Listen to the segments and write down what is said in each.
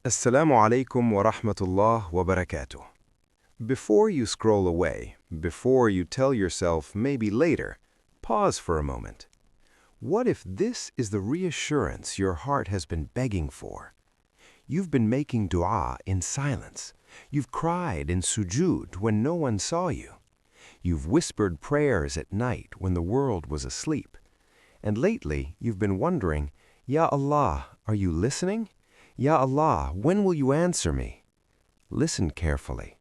Assalamu alaikum wa rahmatullah wa barakatuh. Before you scroll away, before you tell yourself maybe later, pause for a moment. What if this is the reassurance your heart has been begging for? You've been making dua in silence. You've cried in sujood when no one saw you. You've whispered prayers at night when the world was asleep. And lately, you've been wondering, Ya Allah, are you listening? Ya Allah, when will you answer me? Listen carefully.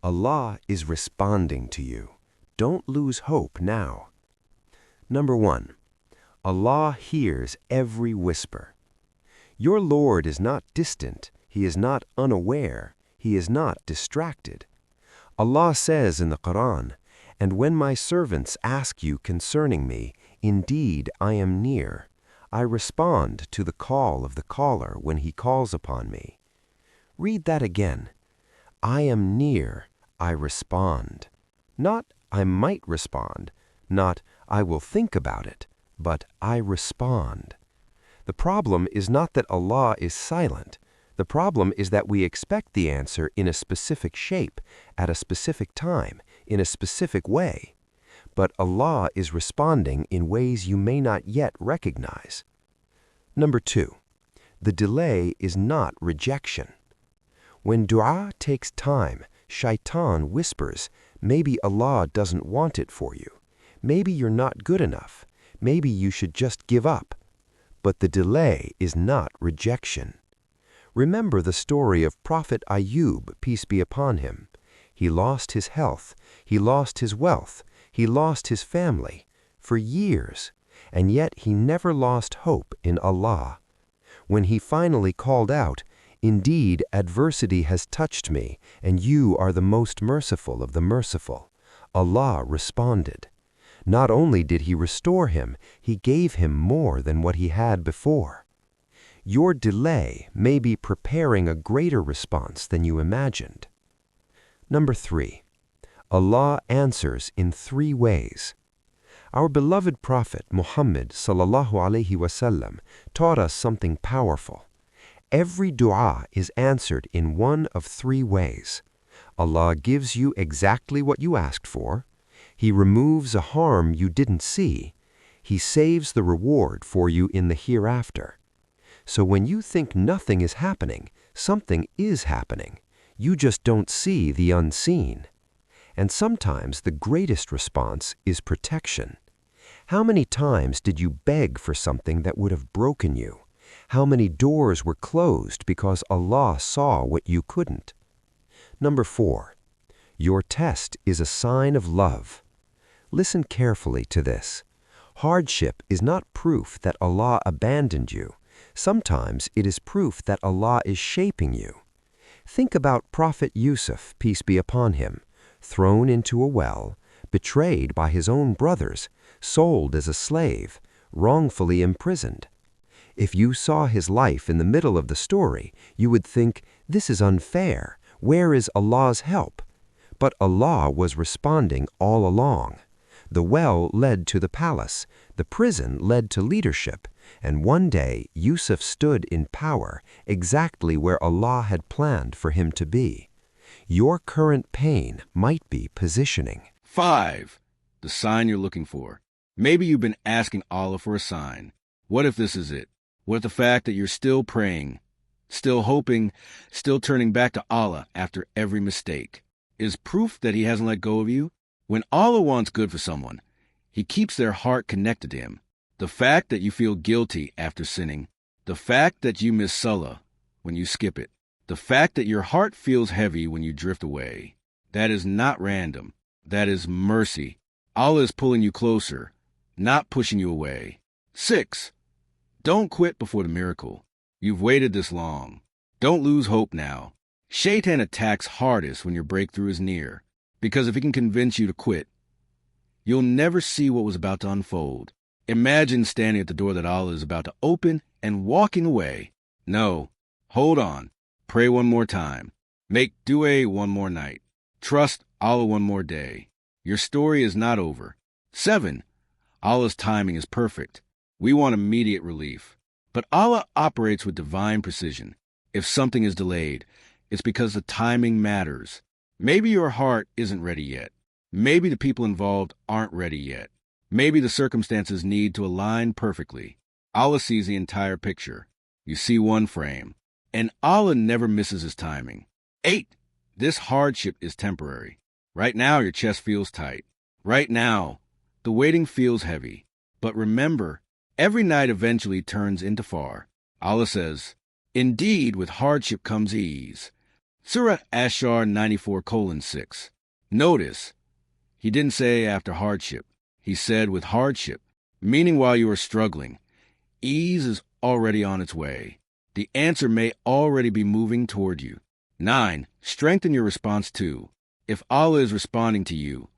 Allah is responding to you. Don't lose hope now. Number 1. Allah hears every whisper. Your Lord is not distant. He is not unaware. He is not distracted. Allah says in the Quran, "And when my servants ask you concerning me, indeed I am near. I respond to the call of the caller when he calls upon me." Read that again. I am near, I respond. Not I might respond, not I will think about it, but I respond. The problem is not that Allah is silent. The problem is that we expect the answer in a specific shape, at a specific time, in a specific way. But Allah is responding in ways you may not yet recognize. Number 2, the delay is not rejection. When dua takes time, shaitan whispers, maybe Allah doesn't want it for you. Maybe you're not good enough. Maybe you should just give up. But the delay is not rejection. Remember the story of Prophet Ayub, peace be upon him. He lost his health. He lost his wealth. He lost his family for years, and yet he never lost hope in Allah. When he finally called out, "Indeed, adversity has touched me, and you are the most merciful of the merciful," Allah responded. Not only did he restore him, he gave him more than what he had before. Your delay may be preparing a greater response than you imagined. Number 3. Allah answers in 3 ways. Our beloved Prophet Muhammad sallallahu alaihi wasallam taught us something powerful. Every dua is answered in one of 3 ways. Allah gives you exactly what you asked for. He removes a harm you didn't see. He saves the reward for you in the hereafter. So when you think nothing is happening, something is happening. You just don't see the unseen. And sometimes the greatest response is protection. How many times did you beg for something that would have broken you? How many doors were closed because Allah saw what you couldn't? Number 4. Your test is a sign of love. Listen carefully to this. Hardship is not proof that Allah abandoned you. Sometimes it is proof that Allah is shaping you. Think about Prophet Yusuf, peace be upon him, thrown into a well, betrayed by his own brothers, sold as a slave, wrongfully imprisoned. If you saw his life in the middle of the story, you would think, this is unfair. Where is Allah's help? But Allah was responding all along. The well led to the palace, the prison led to leadership, and one day Yusuf stood in power exactly where Allah had planned for him to be. Your current pain might be positioning. 5. The sign you're looking for. Maybe you've been asking Allah for a sign. What if this is it? What if the fact that you're still praying, still hoping, still turning back to Allah after every mistake is proof that He hasn't let go of you? When Allah wants good for someone, He keeps their heart connected to Him. The fact that you feel guilty after sinning, the fact that you miss Salah when you skip it, the fact that your heart feels heavy when you drift away, that is not random. That is mercy. Allah is pulling you closer, not pushing you away. 6. Don't quit before the miracle. You've waited this long. Don't lose hope now. Shaitan attacks hardest when your breakthrough is near, because if he can convince you to quit, you'll never see what was about to unfold. Imagine standing at the door that Allah is about to open and walking away. No, hold on. Pray one more time. Make dua one more night. Trust Allah one more day. Your story is not over. 7. Allah's timing is perfect. We want immediate relief. But Allah operates with divine precision. If something is delayed, it's because the timing matters. Maybe your heart isn't ready yet. Maybe the people involved aren't ready yet. Maybe the circumstances need to align perfectly. Allah sees the entire picture. You see one frame. And Allah never misses his timing. 8. This hardship is temporary. Right now, your chest feels tight. Right now, the waiting feels heavy. But remember, every night eventually turns into far. Allah says, "Indeed, with hardship comes ease." Surah Ashar 94:6. Notice, he didn't say after hardship. He said with hardship, meaning while you are struggling. Ease is already on its way. The answer may already be moving toward you. 9. Strengthen your response too. If Allah is responding to you,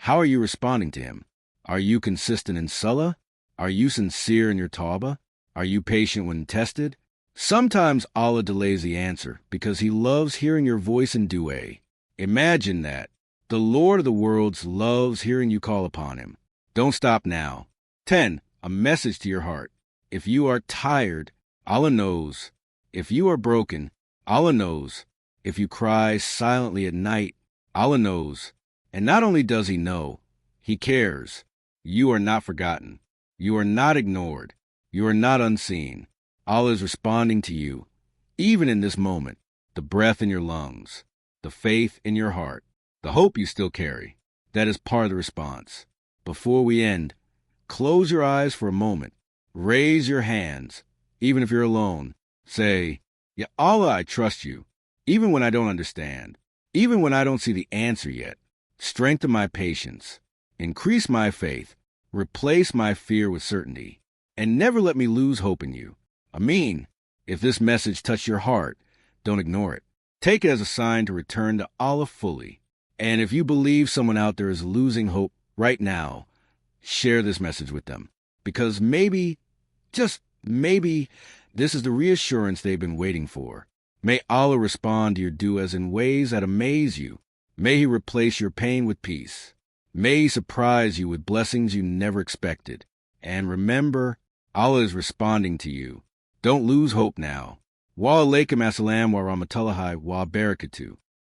how are you responding to him? Are you consistent in salah? Are you sincere in your tawbah? Are you patient when tested? Sometimes Allah delays the answer because he loves hearing your voice in dua. Imagine that. The Lord of the worlds loves hearing you call upon him. Don't stop now. 10. A message to your heart. If you are tired, Allah knows. If you are broken, Allah knows. If you cry silently at night, Allah knows. And not only does he know, he cares. You are not forgotten. You are not ignored. You are not unseen. Allah is responding to you, even in this moment, the breath in your lungs, the faith in your heart, the hope you still carry. That is part of the response. Before we end, close your eyes for a moment. Raise your hands, even if you're alone. Say, "Ya Allah, I trust you, even when I don't understand, even when I don't see the answer yet. Strengthen my patience, increase my faith, replace my fear with certainty, and never let me lose hope in you." Ameen. If this message touched your heart, don't ignore it. Take it as a sign to return to Allah fully. And if you believe someone out there is losing hope right now, share this message with them. Because maybe, just maybe, this is the reassurance they've been waiting for. May Allah respond to your du'as in ways that amaze you. May he replace your pain with peace. May he surprise you with blessings you never expected. And remember, Allah is responding to you. Don't lose hope now. Wa alaikum assalam wa rahmatullahi wa barakatuh.